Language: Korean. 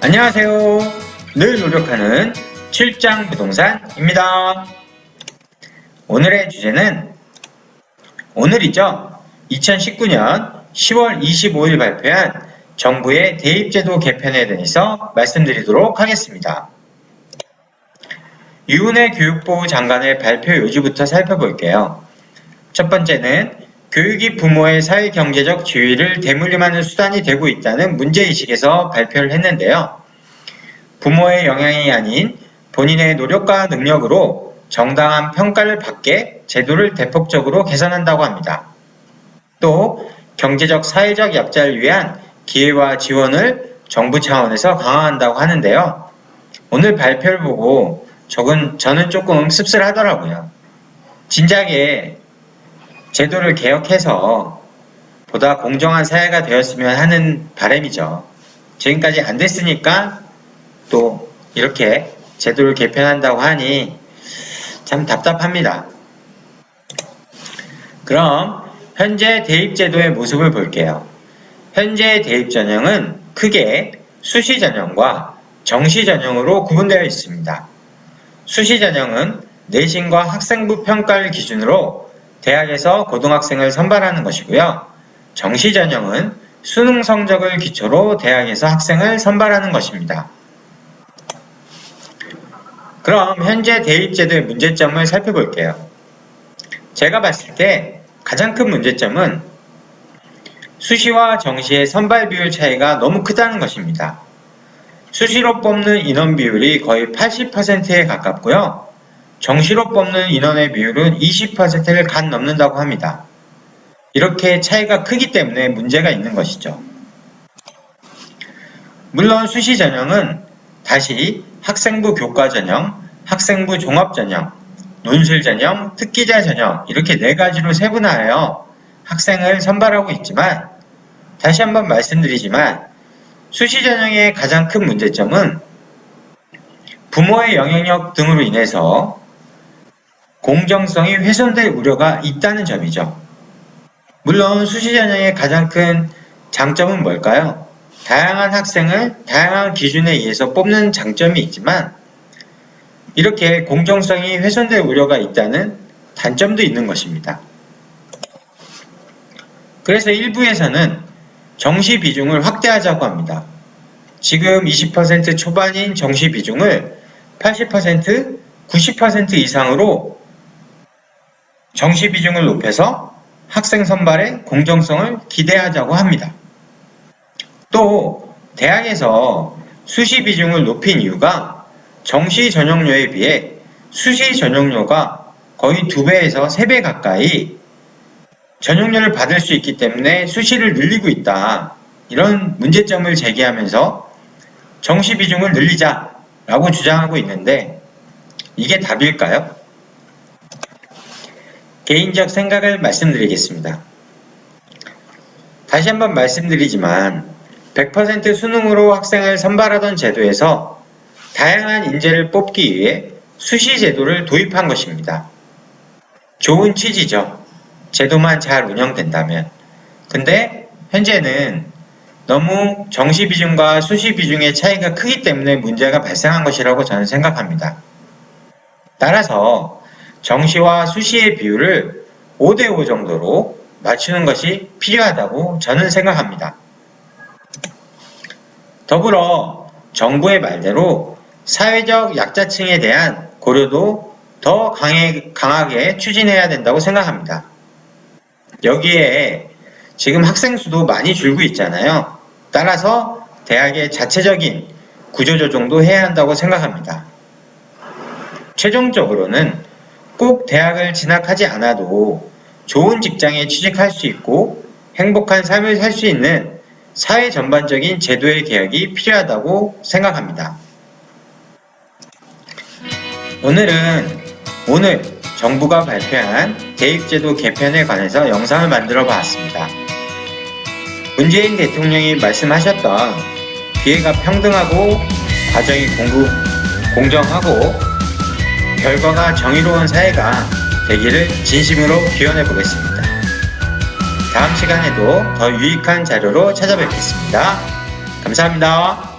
안녕하세요. 늘 노력하는 출장 부동산입니다. 오늘의 주제는 오늘이죠. 2019년 10월 25일 발표한 정부의 대입제도 개편에 대해서 말씀드리도록 하겠습니다. 유은혜 교육부 장관의 발표 요지부터 살펴볼게요. 첫 번째는 교육이 부모의 사회경제적 지위를 대물림하는 수단이 되고 있다는 문제의식에서 발표를 했는데요. 부모의 영향이 아닌 본인의 노력과 능력으로 정당한 평가를 받게 제도를 대폭적으로 개선한다고 합니다. 또 경제적 사회적 약자를 위한 기회와 지원을 정부 차원에서 강화한다고 하는데요. 오늘 발표를 보고 저는 조금 씁쓸하더라고요. 진작에 제도를 개혁해서 보다 공정한 사회가 되었으면 하는 바람이죠. 지금까지 안 됐으니까 또 이렇게 제도를 개편한다고 하니 참 답답합니다. 그럼 현재 대입제도의 모습을 볼게요. 현재 대입전형은 크게 수시전형과 정시전형으로 구분되어 있습니다. 수시전형은 내신과 학생부 평가를 기준으로 대학에서 고등학생을 선발하는 것이고요. 정시전형은 수능 성적을 기초로 대학에서 학생을 선발하는 것입니다. 그럼 현재 대입제도의 문제점을 살펴볼게요. 제가 봤을 때 가장 큰 문제점은 수시와 정시의 선발 비율 차이가 너무 크다는 것입니다. 수시로 뽑는 인원 비율이 거의 80%에 가깝고요. 정시로 뽑는 인원의 비율은 20%를 간 넘는다고 합니다. 이렇게 차이가 크기 때문에 문제가 있는 것이죠. 물론 수시 전형은 다시 학생부 교과 전형, 학생부 종합 전형, 논술 전형, 특기자 전형 이렇게 4가지로 세분화하여 학생을 선발하고 있지만 다시 한번 말씀드리지만 수시 전형의 가장 큰 문제점은 부모의 영향력 등으로 인해서 공정성이 훼손될 우려가 있다는 점이죠. 물론 수시 전형의 가장 큰 장점은 뭘까요? 다양한 학생을 다양한 기준에 의해서 뽑는 장점이 있지만 이렇게 공정성이 훼손될 우려가 있다는 단점도 있는 것입니다. 그래서 일부에서는 정시 비중을 확대하자고 합니다. 지금 20% 초반인 정시 비중을 80%, 90% 이상으로 정시 비중을 높여서 학생 선발의 공정성을 기대하자고 합니다. 또 대학에서 수시 비중을 높인 이유가 정시 전형료에 비해 수시 전형료가 거의 2배에서 3배 가까이 전형료를 받을 수 있기 때문에 수시를 늘리고 있다. 이런 문제점을 제기하면서 정시 비중을 늘리자라고 주장하고 있는데 이게 답일까요? 개인적 생각을 말씀드리겠습니다. 다시 한번 말씀드리지만 100% 수능으로 학생을 선발하던 제도에서 다양한 인재를 뽑기 위해 수시 제도를 도입한 것입니다. 좋은 취지죠. 제도만 잘 운영된다면. 근데 현재는 너무 정시 비중과 수시 비중의 차이가 크기 때문에 문제가 발생한 것이라고 저는 생각합니다. 따라서 정시와 수시의 비율을 5대5 정도로 맞추는 것이 필요하다고 저는 생각합니다. 더불어 정부의 말대로 사회적 약자층에 대한 고려도 더 강하게 추진해야 된다고 생각합니다. 여기에 지금 학생 수도 많이 줄고 있잖아요. 따라서 대학의 자체적인 구조조정도 해야 한다고 생각합니다. 최종적으로는 꼭 대학을 진학하지 않아도 좋은 직장에 취직할 수 있고 행복한 삶을 살 수 있는 사회 전반적인 제도의 개혁이 필요하다고 생각합니다. 오늘 정부가 발표한 대입제도 개편에 관해서 영상을 만들어 보았습니다. 문재인 대통령이 말씀하셨던 기회가 평등하고 과정이 공정하고 결과가 정의로운 사회가 되기를 진심으로 기원해 보겠습니다. 다음 시간에도 더 유익한 자료로 찾아뵙겠습니다. 감사합니다.